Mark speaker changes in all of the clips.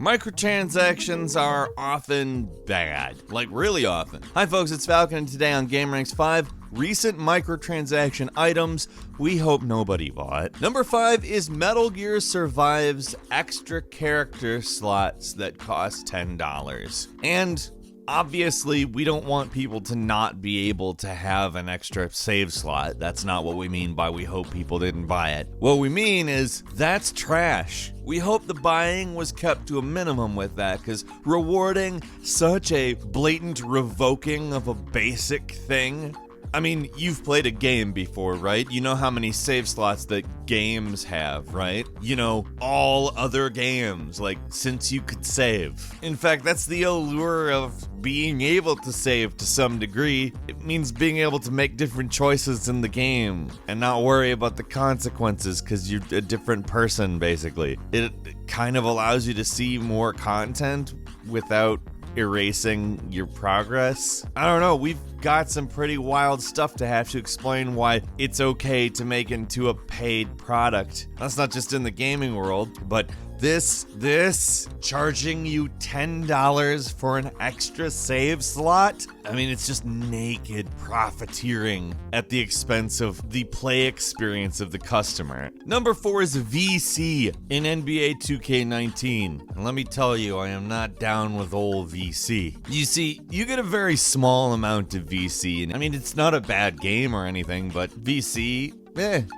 Speaker 1: Microtransactions are often bad, like really often. Hi folks, it's Falcon, and today on gameranx 5, recent microtransaction items we hope nobody bought. Number 5 is Metal Gear Survive's extra character slots that cost $10. And obviously, we don't want people to not be able to have an extra save slot. That's not what we mean by we hope people didn't buy it. What we mean is that's trash. We hope the buying was kept to a minimum with that, because rewarding such a blatant revoking of a basic thing. I mean, you've played a game before, right? You know how many save slots that games have, right? You know, all other games, like, since you could save. In fact, that's the allure of being able to save to some degree. It means being able to make different choices in the game and not worry about the consequences because you're a different person, basically. It kind of allows you to see more content without erasing your progress. I don't know, we've got some pretty wild stuff to have to explain why it's okay to make into a paid product. That's not just in the gaming world, but this charging you $10 for an extra save slot? I mean, it's just naked profiteering at the expense of the play experience of the customer. Number 4 is VC in NBA 2K19. And let me tell you, I am not down with old VC. You see, you get a very small amount of VC, and I mean, it's not a bad game or anything, but VC,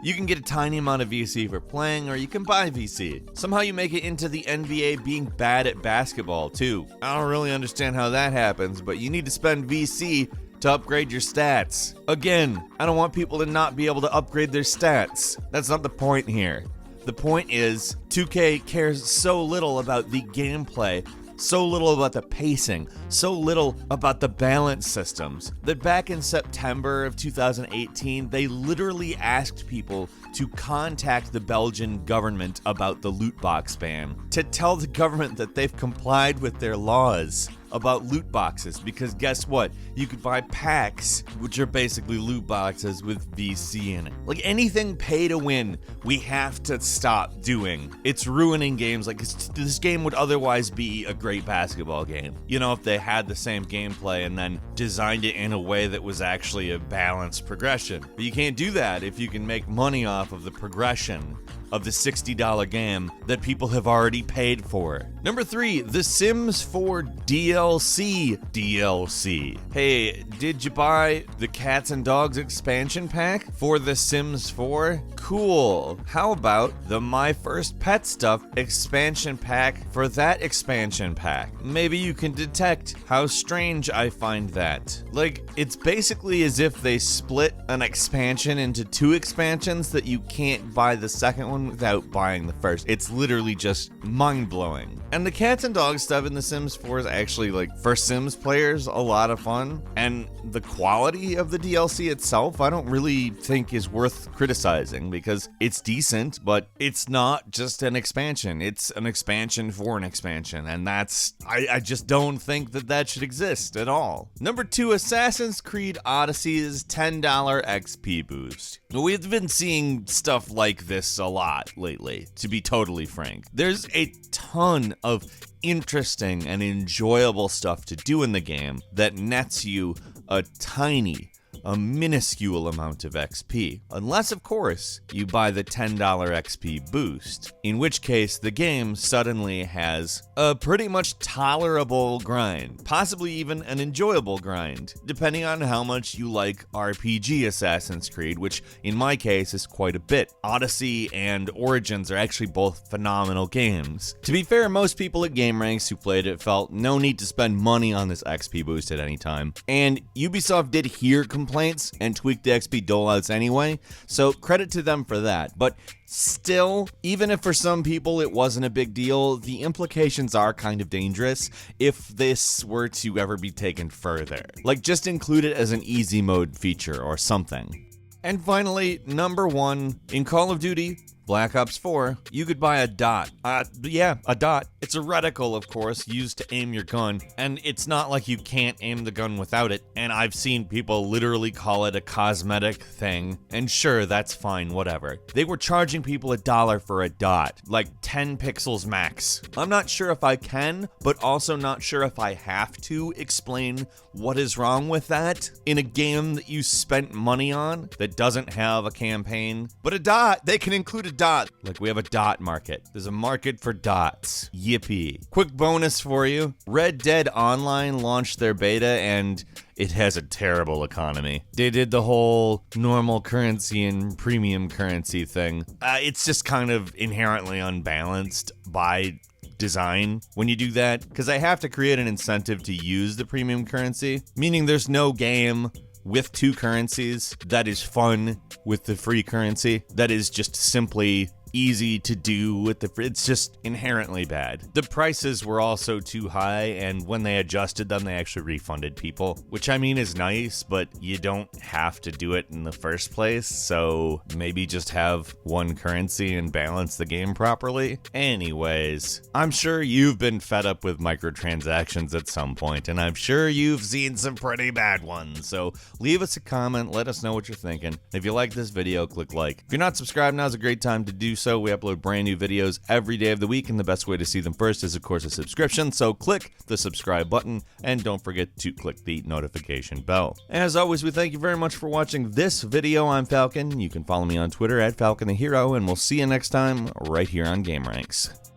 Speaker 1: you can get a tiny amount of VC for playing, or you can buy VC. Somehow you make it into the NBA being bad at basketball, too. I don't really understand how that happens, but you need to spend VC to upgrade your stats. Again, I don't want people to not be able to upgrade their stats. That's not the point here. The point is, 2K cares so little about the gameplay, so little about the pacing, so little about the balance systems, that back in September of 2018, they literally asked people to contact the Belgian government about the loot box ban, to tell the government that they've complied with their laws about loot boxes, because guess what? You could buy packs, which are basically loot boxes with VC in it. Like anything pay to win, we have to stop doing. It's ruining games. Like this game would otherwise be a great basketball game. You know, if they had the same gameplay and then designed it in a way that was actually a balanced progression. But you can't do that if you can make money off of the progression of the $60 game that people have already paid for. Number 3, The Sims 4 DLC. Hey, did you buy the Cats and Dogs expansion pack for The Sims 4? Cool. How about the My First Pet Stuff expansion pack for that expansion pack? Maybe you can detect how strange I find that. Like, it's basically as if they split an expansion into 2 expansions that you can't buy the second one without buying the first. It's literally just mind-blowing. And the Cats and Dogs stuff in The Sims 4 is actually, like, for Sims players, a lot of fun. And the quality of the DLC itself, I don't really think is worth criticizing, because it's decent, but it's not just an expansion. It's an expansion for an expansion, and that's, I just don't think that should exist at all. Number 2, Assassin's Creed Odyssey's $10 XP boost. We've been seeing stuff like this a lot lately, to be totally frank. There's a ton of interesting and enjoyable stuff to do in the game that nets you a minuscule amount of XP. Unless, of course, you buy the $10 XP boost, in which case the game suddenly has a pretty much tolerable grind, possibly even an enjoyable grind, depending on how much you like RPG Assassin's Creed, which in my case is quite a bit. Odyssey and Origins are actually both phenomenal games. To be fair, most people at gameranx who played it felt no need to spend money on this XP boost at any time, and Ubisoft did hear complaints and tweak the XP dolouts anyway, so credit to them for that. But still, even if for some people it wasn't a big deal, the implications are kind of dangerous if this were to ever be taken further. Like, just include it as an easy mode feature or something. And finally, number 1, in Call of Duty Black Ops 4, you could buy a dot. A dot. It's a reticle, of course, used to aim your gun, and it's not like you can't aim the gun without it, and I've seen people literally call it a cosmetic thing, and sure, that's fine, whatever. They were charging people $1 for a dot, like 10 pixels max. I'm not sure if I can, but also not sure if I have to explain what is wrong with that in a game that you spent money on that doesn't have a campaign. But a dot, they can include a dot. Like, we have a dot market. There's a market for dots. Yippee. Quick bonus for you. Red Dead Online launched their beta and it has a terrible economy. They did the whole normal currency and premium currency thing. It's just kind of inherently unbalanced by design when you do that, because I have to create an incentive to use the premium currency, meaning there's no game with two currencies that is fun with the free currency, that is just simply easy to do with it's just inherently bad. The prices were also too high, and when they adjusted them, they actually refunded people, which I mean is nice, but you don't have to do it in the first place, so maybe just have one currency and balance the game properly. Anyways, I'm sure you've been fed up with microtransactions at some point, and I'm sure you've seen some pretty bad ones, so leave us a comment, let us know what you're thinking. If you like this video, click like. If you're not subscribed, now's a great time to do so. We upload brand new videos every day of the week, and the best way to see them first is, of course, a subscription. So click the subscribe button, and don't forget to click the notification bell. As always, we thank you very much for watching this video. I'm Falcon. You can follow me on Twitter at Falcon the Hero, and we'll see you next time right here on gameranx.